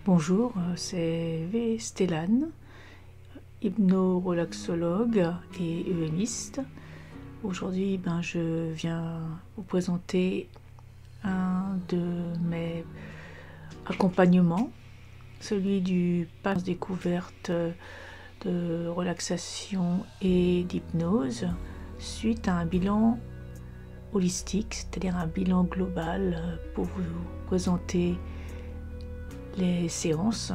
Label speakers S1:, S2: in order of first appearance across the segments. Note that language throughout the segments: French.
S1: Bonjour, c'est V. Stellane, hypno-relaxologue et EMiste. Aujourd'hui, je viens vous présenter un de mes accompagnements, celui du pass découverte de relaxation et d'hypnose suite à un bilan holistique, c'est-à-dire un bilan global pour vous présenter les séances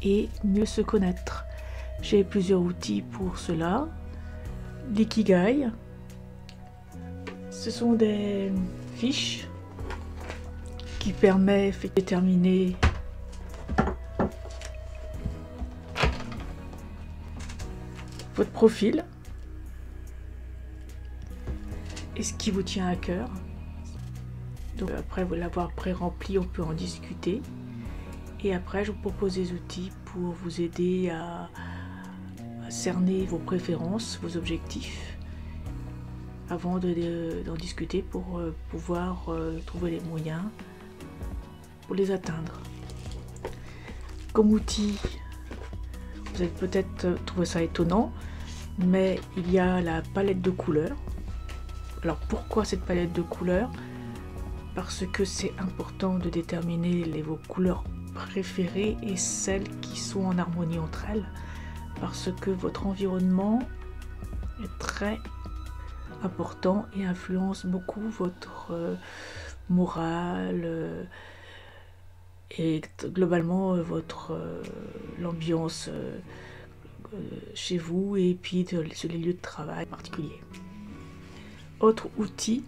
S1: et mieux se connaître. J'ai plusieurs outils pour cela. L'ikigai, ce sont des fiches qui permettent de déterminer votre profil et ce qui vous tient à cœur. Donc après l'avoir pré-rempli, on peut en discuter. Et après, je vous propose des outils pour vous aider à cerner vos préférences, vos objectifs, avant d'en discuter pour pouvoir trouver les moyens pour les atteindre. Comme outil, vous allez peut-être trouver ça étonnant, mais il y a la palette de couleurs. Alors pourquoi cette palette de couleurs? Parce que c'est important de déterminer vos couleurs préférées et celles qui sont en harmonie entre elles, parce que votre environnement est très important et influence beaucoup votre morale et globalement votre l'ambiance chez vous et puis sur les lieux de travail particuliers. Autre outil,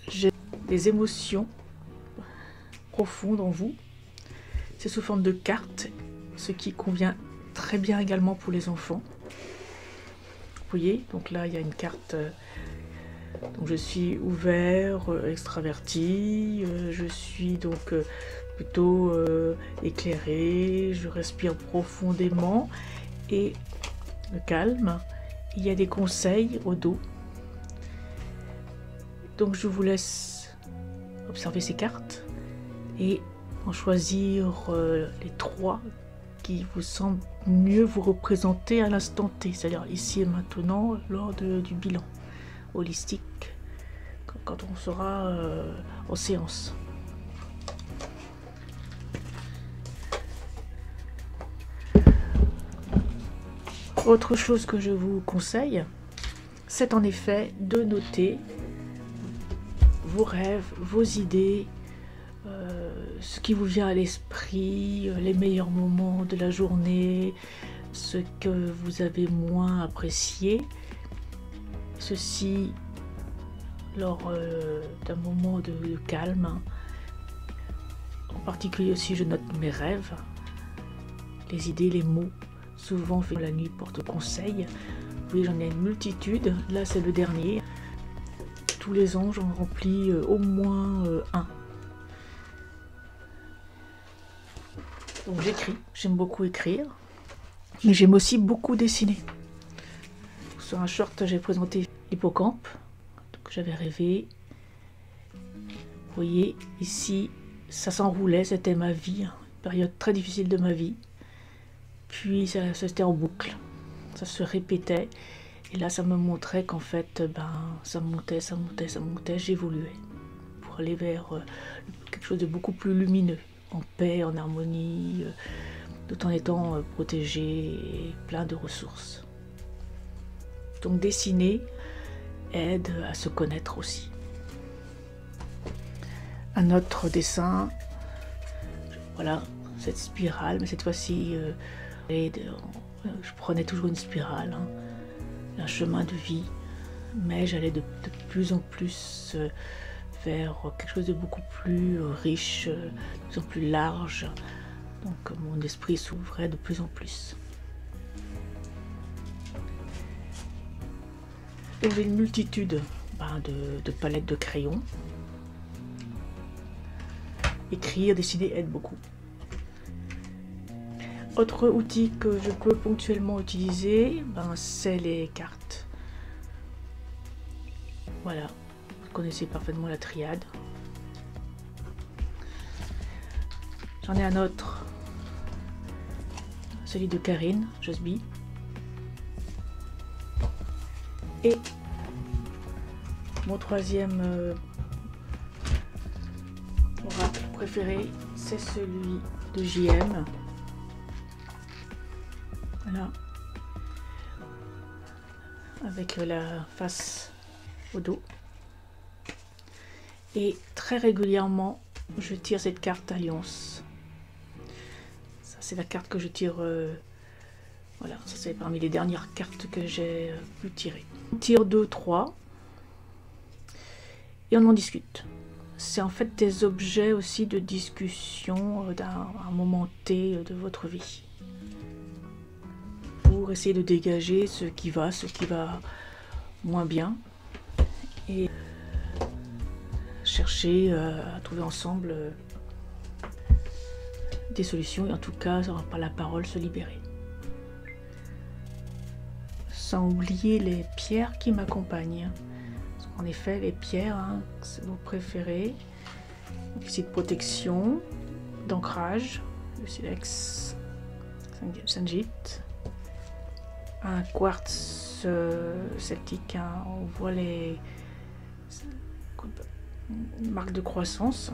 S1: j'ai des émotions profondes en vous. C'est sous forme de cartes, ce qui convient très bien également pour les enfants. Vous voyez, donc là il y a une carte, donc je suis ouvert, extraverti, je suis donc plutôt éclairé, je respire profondément et le calme. Il y a des conseils au dos. Donc je vous laisse observer ces cartes et en choisir les trois qui vous semblent mieux vous représenter à l'instant T, c'est-à-dire ici et maintenant lors du bilan holistique, quand on sera en séance. Autre chose que je vous conseille, c'est en effet de noter vos rêves, vos idées, ce qui vous vient à l'esprit, les meilleurs moments de la journée, ce que vous avez moins apprécié. Ceci lors d'un moment de calme. En particulier aussi, je note mes rêves, les idées, les mots. Souvent, la nuit porte conseil. Oui, j'en ai une multitude. Là, c'est le dernier. Tous les ans, j'en remplis au moins un. Donc j'écris, j'aime beaucoup écrire, mais j'aime aussi beaucoup dessiner. Sur un short, j'ai présenté l'hippocampe, que j'avais rêvé. Vous voyez, ici, ça s'enroulait, c'était ma vie, une période très difficile de ma vie. Puis ça c'était en boucle, ça se répétait. Et là, ça me montrait qu'en fait, ça montait, ça montait, ça montait, j'évoluais pour aller vers quelque chose de beaucoup plus lumineux, en paix, en harmonie, tout en étant protégé et plein de ressources. Donc dessiner aide à se connaître aussi. Un autre dessin, voilà, cette spirale, mais cette fois-ci, je prenais toujours une spirale, un chemin de vie, mais j'allais de plus en plus vers quelque chose de beaucoup plus riche, de plus en plus large. Donc mon esprit s'ouvrait de plus en plus. J'ai une multitude de palettes de crayons. Écrire, dessiner aide beaucoup. Autre outil que je peux ponctuellement utiliser, c'est les cartes. Voilà, vous connaissez parfaitement la triade. J'en ai un autre, celui de Karine Josby. Et mon troisième oracle préféré, c'est celui de JM. Voilà. Avec la face au dos. Et très régulièrement, je tire cette carte Alliance. Ça, c'est la carte que je tire. Voilà, ça c'est parmi les dernières cartes que j'ai pu tirer. On tire 2, 3 et on en discute. C'est en fait des objets aussi de discussion d'un moment T de votre vie. Pour essayer de dégager ce qui va moins bien. Et chercher à trouver ensemble des solutions et en tout cas, par la parole, se libérer. Sans oublier les pierres qui m'accompagnent. En effet, les pierres, hein, c'est vos préférés. Ici de protection, d'ancrage, le silex Sanjit, un quartz celtique, hein, on voit les marques de croissance,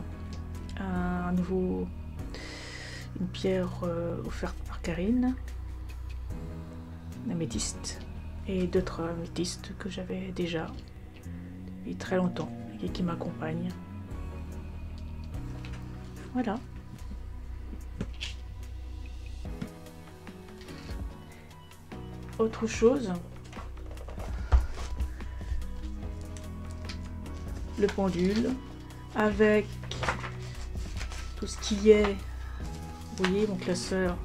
S1: à nouveau une pierre offerte par Karine, l'améthyste, et d'autres améthystes que j'avais déjà depuis très longtemps et qui m'accompagnent. Voilà. Autre chose, le pendule avec tout ce qui est, vous voyez, mon classeur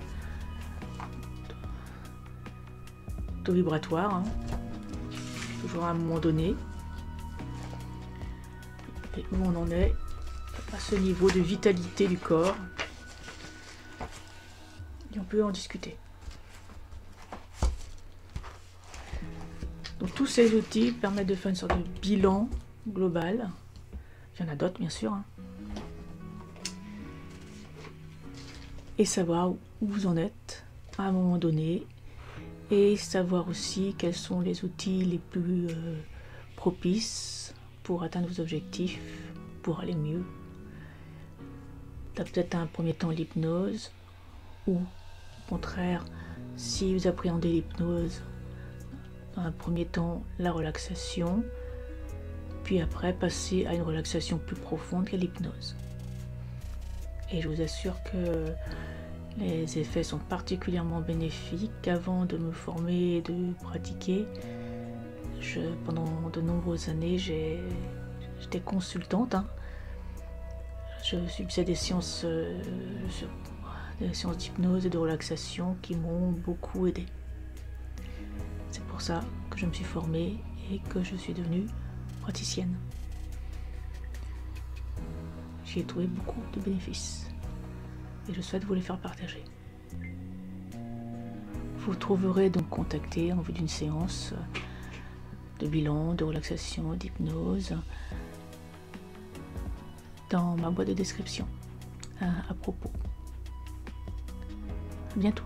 S1: taux vibratoire, hein, toujours à un moment donné, et où on en est à ce niveau de vitalité du corps, et on peut en discuter. Donc tous ces outils permettent de faire une sorte de bilan global. Il y en a d'autres bien sûr, hein. Et savoir où vous en êtes à un moment donné, et savoir aussi quels sont les outils les plus propices pour atteindre vos objectifs, pour aller mieux. Peut-être un premier temps l'hypnose, ou au contraire, si vous appréhendez l'hypnose, dans un premier temps la relaxation, puis après passer à une relaxation plus profonde qu'à l'hypnose. Et je vous assure que les effets sont particulièrement bénéfiques. Avant de me former et de pratiquer, pendant de nombreuses années, j'étais consultante, hein. Je subissais des séances d'hypnose et de relaxation qui m'ont beaucoup aidé. C'est pour ça que je me suis formée et que je suis devenue praticienne. J'y ai trouvé beaucoup de bénéfices et je souhaite vous les faire partager. Vous trouverez donc contacté en vue d'une séance de bilan, de relaxation, d'hypnose dans ma boîte de description à propos. À bientôt.